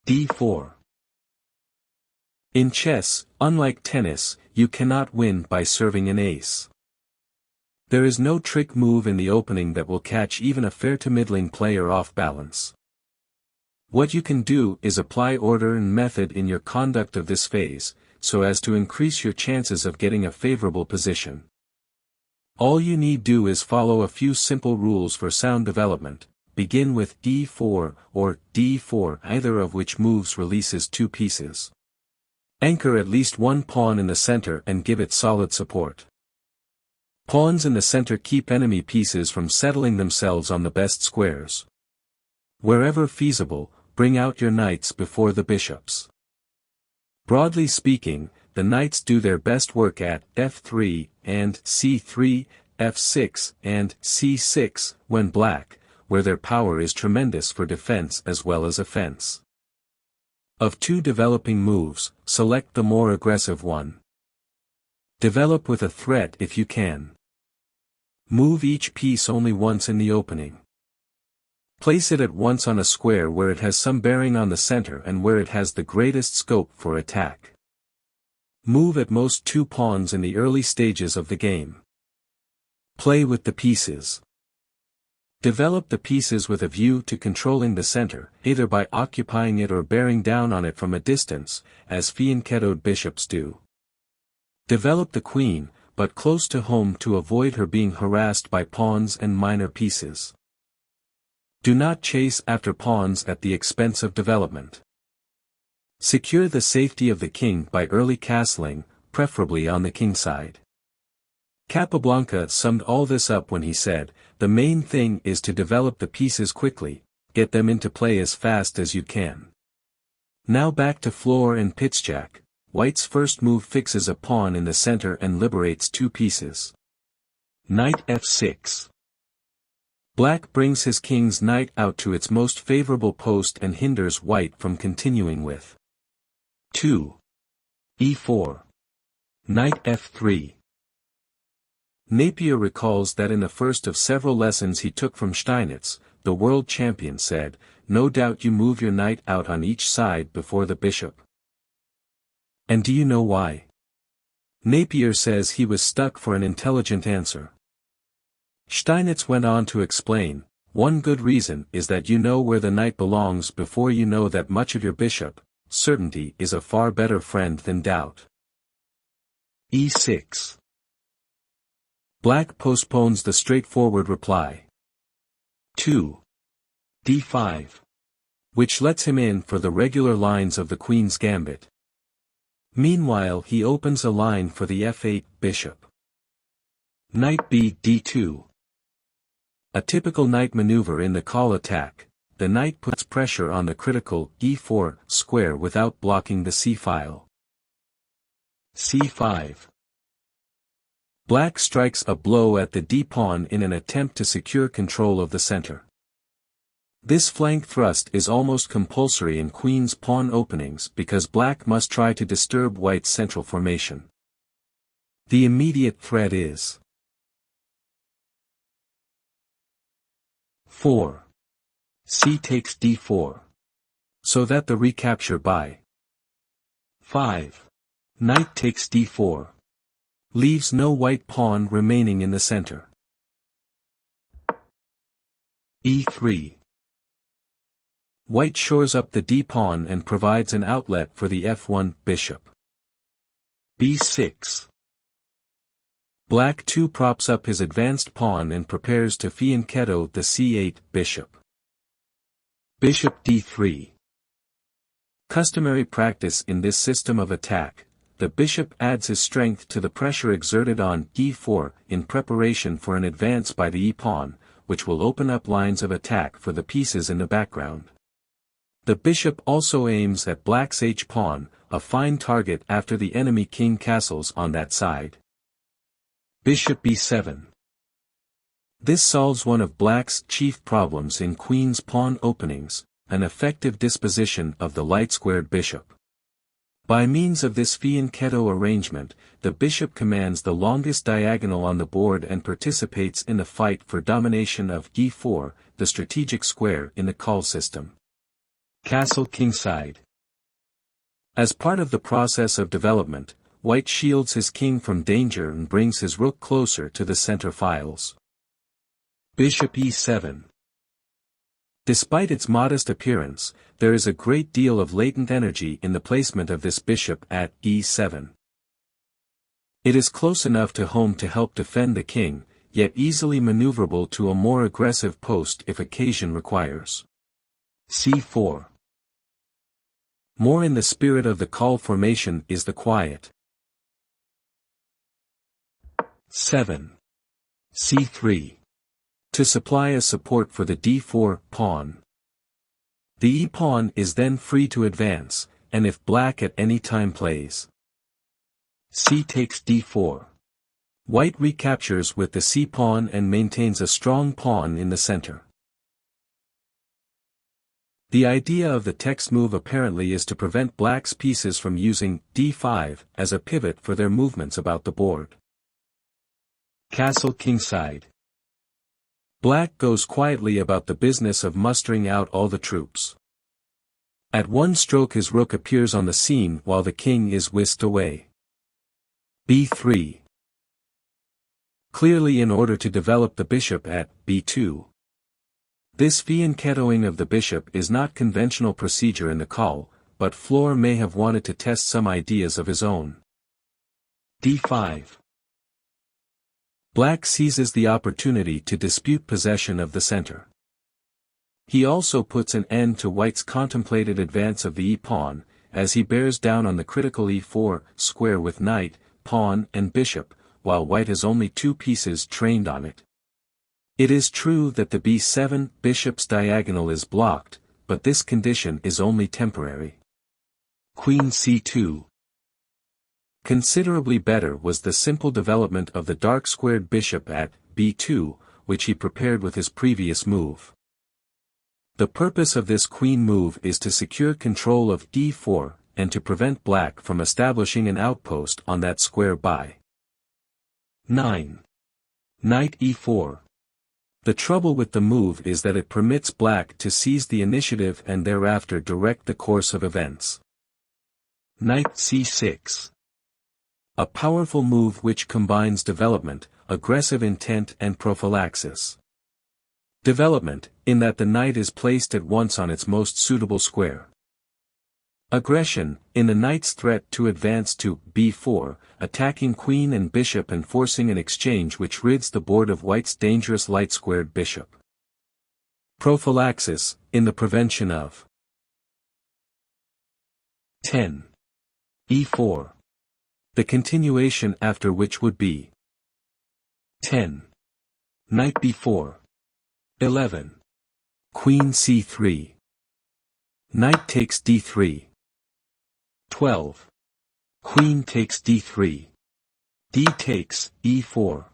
d4. In chess, unlike tennis, you cannot win by serving an ace. There is no trick move in the opening that will catch even a fair to middling player off balance. What you can do is apply order and method in your conduct of this phase, so as to increase your chances of getting a favorable position. All you need do is follow a few simple rules for sound development. Begin with d4 or d4, either of which moves releases two pieces. Anchor at least one pawn in the center and give it solid support. Pawns in the center keep enemy pieces from settling themselves on the best squares. Wherever feasible, bring out your knights before the bishops. Broadly speaking, the knights do their best work at f3 and c3, f6 and c6 when black, where their power is tremendous for defense as well as offense. Of two developing moves, select the more aggressive one. Develop with a threat if you can. Move each piece only once in the opening. Place it at once on a square where it has some bearing on the center and where it has the greatest scope for attack. Move at most two pawns in the early stages of the game. Play with the pieces. Develop the pieces with a view to controlling the center, either by occupying it or bearing down on it from a distance, as fianchettoed bishops do. Develop the queen, but close to home to avoid her being harassed by pawns and minor pieces. Do not chase after pawns at the expense of development. Secure the safety of the king by early castling, preferably on the king side. Capablanca summed all this up when he said, "The main thing is to develop the pieces quickly, get them into play as fast as you can." Now back to floor and pitchjack. White's first move fixes a pawn in the center and liberates two pieces. Knight f6. Black brings his king's knight out to its most favorable post and hinders white from continuing with 2. e4. Knight f3. Napier recalls that in the first of several lessons he took from Steinitz, the world champion said, "No doubt you move your knight out on each side before the bishop." And do you know why? Napier says he was stuck for an intelligent answer. Steinitz went on to explain, "One good reason is that you know where the knight belongs before you know that much of your bishop. Certainty is a far better friend than doubt." e6. Black postpones the straightforward reply. 2. d5. Which lets him in for the regular lines of the queen's gambit. Meanwhile he opens a line for the f8 bishop. Knight b d2. A typical knight maneuver in the call attack, the knight puts pressure on the critical e4 square without blocking the c-file. c5. Black strikes a blow at the d-pawn in an attempt to secure control of the center. This flank thrust is almost compulsory in queen's pawn openings because black must try to disturb white's central formation. The immediate threat is 4. c takes d4. So that the recapture by 5. Knight takes d4. Leaves no white pawn remaining in the center. e3. White shores up the d-pawn and provides an outlet for the f1 bishop. b6. Black too props up his advanced pawn and prepares to fianchetto the c8 bishop. Bishop d3. Customary practice in this system of attack, the bishop adds his strength to the pressure exerted on e4 in preparation for an advance by the e-pawn, which will open up lines of attack for the pieces in the background. The bishop also aims at black's h-pawn, a fine target after the enemy king castles on that side. Bishop b7. This solves one of black's chief problems in queen's pawn openings, an effective disposition of the light-squared bishop. By means of this fianchetto arrangement, the bishop commands the longest diagonal on the board and participates in the fight for domination of e4, the strategic square in the call system. Castle kingside. As part of the process of development, white shields his king from danger and brings his rook closer to the center files. Bishop e7. Despite its modest appearance, there is a great deal of latent energy in the placement of this bishop at e7. It is close enough to home to help defend the king, yet easily maneuverable to a more aggressive post if occasion requires. c4. More in the spirit of the call formation is the quiet. 7. c3. To supply a support for the d4 pawn. The e-pawn is then free to advance, and if black at any time plays c takes d4. White recaptures with the c-pawn and maintains a strong pawn in the center. The idea of the text move apparently is to prevent black's pieces from using d5 as a pivot for their movements about the board. Castle kingside. Black goes quietly about the business of mustering out all the troops. At one stroke his rook appears on the scene while the king is whisked away. b3. Clearly in order to develop the bishop at b2. This fianchettoing of the bishop is not conventional procedure in the call, but Flohr may have wanted to test some ideas of his own. d5. Black seizes the opportunity to dispute possession of the center. He also puts an end to White's contemplated advance of the e-pawn, as he bears down on the critical e4 square with knight, pawn and bishop, while White has only two pieces trained on it. It is true that the b7 bishop's diagonal is blocked, but this condition is only temporary. Queen c2. Considerably better was the simple development of the dark-squared bishop at b2, which he prepared with his previous move. The purpose of this queen move is to secure control of d4, and to prevent black from establishing an outpost on that square by 9. Knight e4. The trouble with the move is that it permits black to seize the initiative and thereafter direct the course of events. Knight c6. A powerful move which combines development, aggressive intent and prophylaxis. Development, in that the knight is placed at once on its most suitable square. Aggression, in the knight's threat to advance to b4, attacking queen and bishop and forcing an exchange which rids the board of White's dangerous light-squared bishop. Prophylaxis, in the prevention of 10. e4. The continuation after which would be 10. Knight b4. 11. Queen c3. Knight takes d3. 12. Queen takes d3. D takes e4.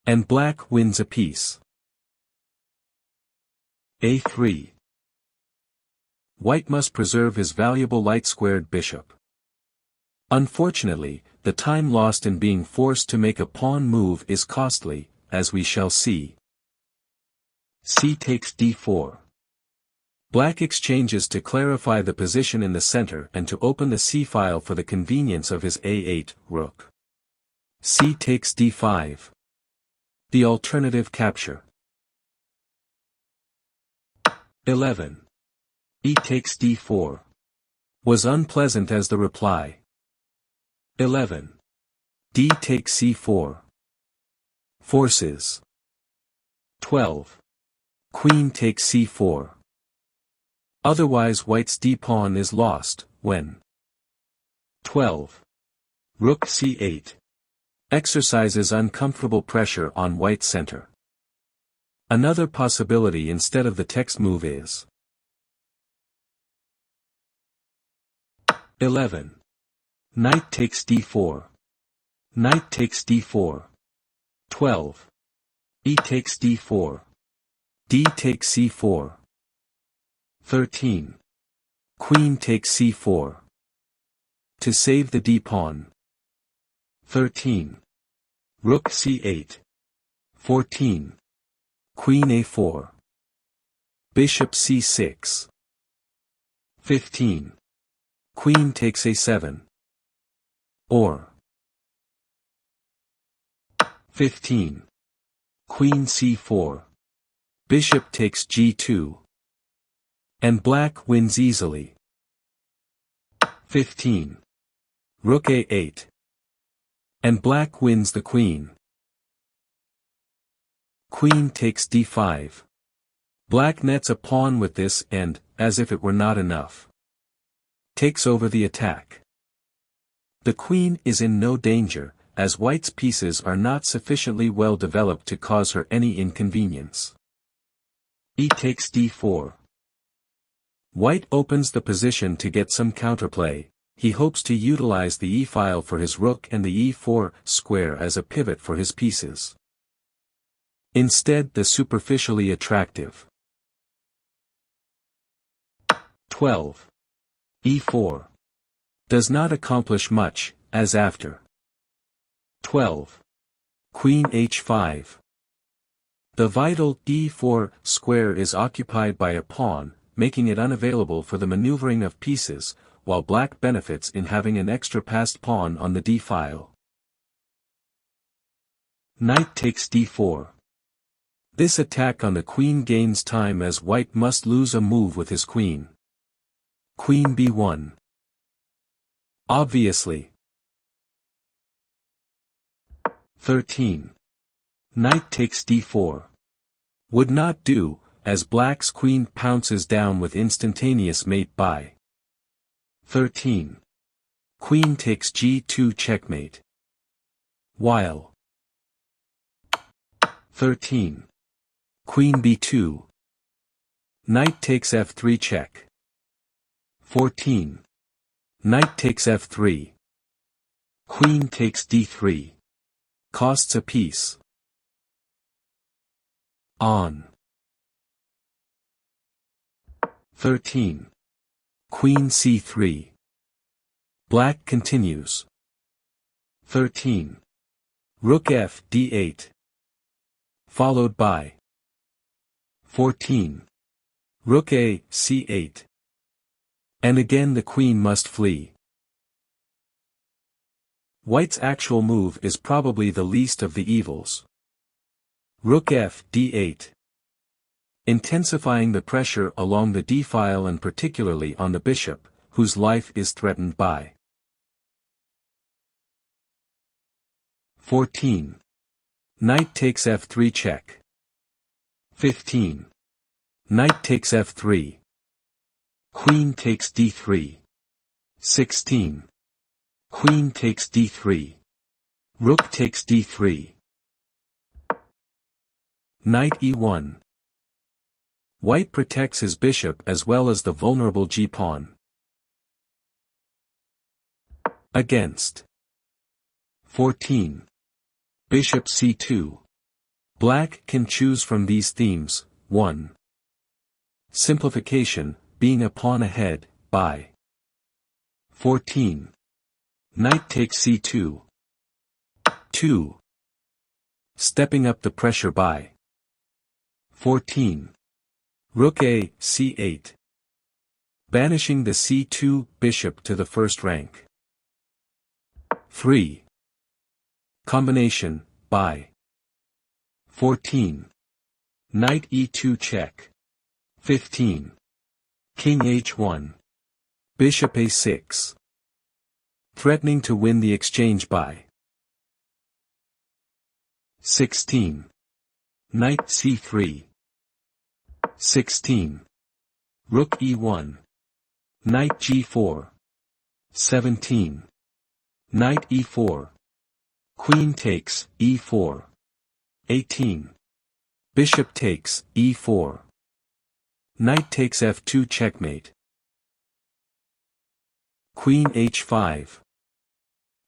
And black wins a piece. a3. White must preserve his valuable light-squared bishop. Unfortunately, the time lost in being forced to make a pawn move is costly, as we shall see. C takes d4. Black exchanges to clarify the position in the center and to open the c-file for the convenience of his a8 rook. C takes d5. The alternative capture. 11. E takes d4. Was unpleasant as the reply. 11. D takes c4. Forces. 12. Queen takes c4. Otherwise White's d-pawn is lost, when 12. Rook c8. Exercises uncomfortable pressure on White's center. Another possibility instead of the text move is 11. Knight takes d4. Knight takes d4. 12. E takes d4. D takes c4. 13. Queen takes c4. To save the d-pawn. 13. Rook c8. 14. Queen a4. Bishop c6. 15. Queen takes a7. Or 15. Queen c4. Bishop takes g2. And black wins easily. 15. Rook a8. And black wins the queen. Queen takes d5. Black nets a pawn with this and, as if it were not enough, takes over the attack. The queen is in no danger, as white's pieces are not sufficiently well developed to cause her any inconvenience. E takes d4. White opens the position to get some counterplay. He hopes to utilize the e-file for his rook and the e4 square as a pivot for his pieces. Instead, the superficially attractive 12. e4 does not accomplish much, as after 12. Queen h5. The vital e4 square is occupied by a pawn, making it unavailable for the maneuvering of pieces, while black benefits in having an extra passed pawn on the d-file. Knight takes d4. This attack on the queen gains time as white must lose a move with his queen. Queen b1. Obviously. 13. Knight takes d4. Would not do, as black's queen pounces down with instantaneous mate by 13. Queen takes g2 checkmate. While 13. Queen b2. Knight takes f3 check. 14. Knight takes f3. Queen takes d3. Costs a piece. On 13. Queen c3. Black continues. 13. Rook f d8. Followed by 14. Rook a c8. And again the queen must flee. White's actual move is probably the least of the evils. Rook f d8. Intensifying the pressure along the d-file and particularly on the bishop, whose life is threatened by 14. Knight takes f3 check. 15. Knight takes f3. Queen takes d3. 16. Queen takes d3. Rook takes d3. Knight e1. White protects his bishop as well as the vulnerable g-pawn. Against 14. Bishop c2. Black can choose from these themes. 1. Simplification, being a pawn ahead, by 14. Knight takes c2. 2. Stepping up the pressure by 14. Rook a c8. Banishing the c2 bishop to the first rank. 3. Combination, by 14. Knight e2 check. 15. King h1. Bishop a6. Threatening to win the exchange by 16. Knight c3. 16. Rook e1. Knight g4. 17. Knight e4. Queen takes e4. 18. Bishop takes e4. Knight takes f2 checkmate. Queen h5.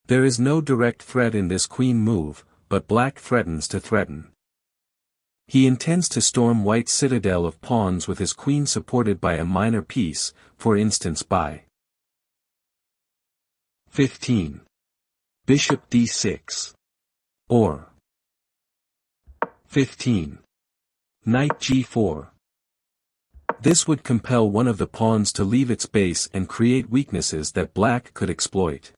There is no direct threat in this queen move, but black threatens to threaten. He intends to storm white's citadel of pawns with his queen supported by a minor piece, for instance by 15. Bishop d6. Or 15. Knight g4. This would compel one of the pawns to leave its base and create weaknesses that black could exploit.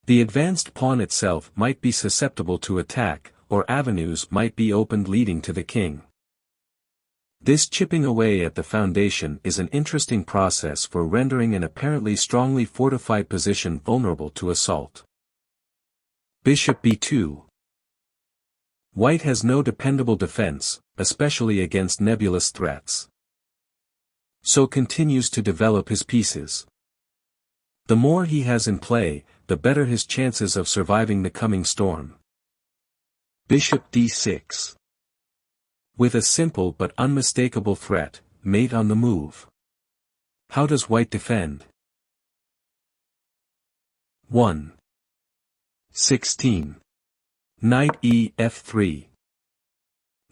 The advanced pawn itself might be susceptible to attack, or avenues might be opened leading to the king. This chipping away at the foundation is an interesting process for rendering an apparently strongly fortified position vulnerable to assault. Bishop b2. White has no dependable defense, especially against nebulous threats. So continues to develop his pieces. The more he has in play, the better his chances of surviving the coming storm. Bishop d6. With a simple but unmistakable threat, mate on the move. How does White defend? 1. 16. Knight e f3.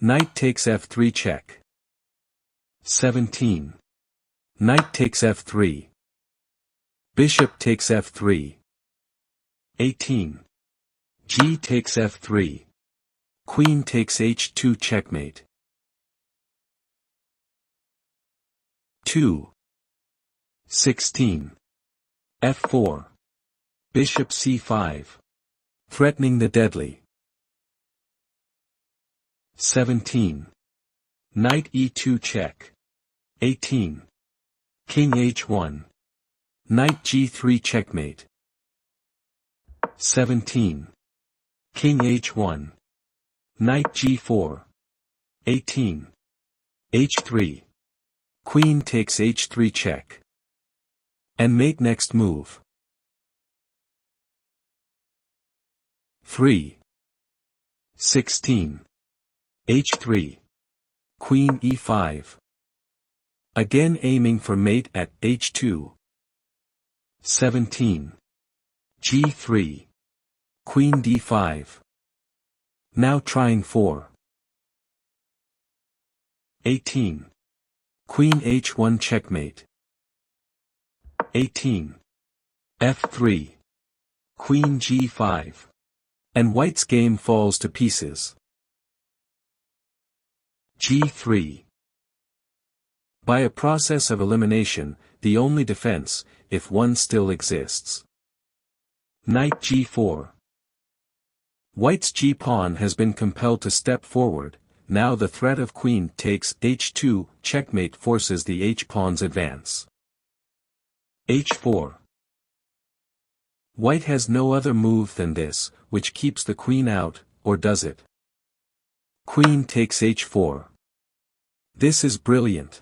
Knight takes f3 check. 17. Knight takes f3. Bishop takes f3. 18. G takes f3. Queen takes h2 checkmate. 2. 16. f4. Bishop c5. Threatening the deadly. 17. Knight e2 check. 18. King h1. Knight g3 checkmate. 17. King h1. Knight g4. 18. h3. Queen takes h3 check. And mate next move. 3. 16. h3. Queen e5. Again aiming for mate at h2. 17. g3. Queen d5. Now trying 4. 18. Queen h1 checkmate. 18. f3. Queen g5. And White's game falls to pieces. g3. By a process of elimination, the only defense, if one still exists. Knight g4. White's g-pawn has been compelled to step forward, now the threat of queen takes h2 checkmate forces the h-pawn's advance. h4. White has no other move than this, which keeps the queen out, or does it? Queen takes h4. This is brilliant.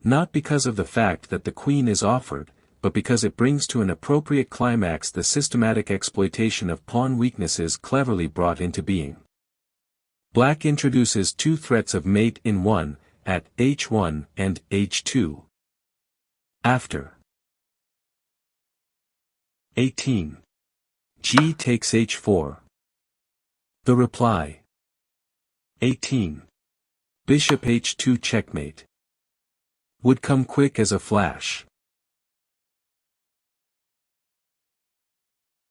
Not because of the fact that the queen is offered, but because it brings to an appropriate climax the systematic exploitation of pawn weaknesses cleverly brought into being. Black introduces two threats of mate in one, at h1 and h2. After 18. G takes h4. The reply. 18. Bishop h2 checkmate. Would come quick as a flash.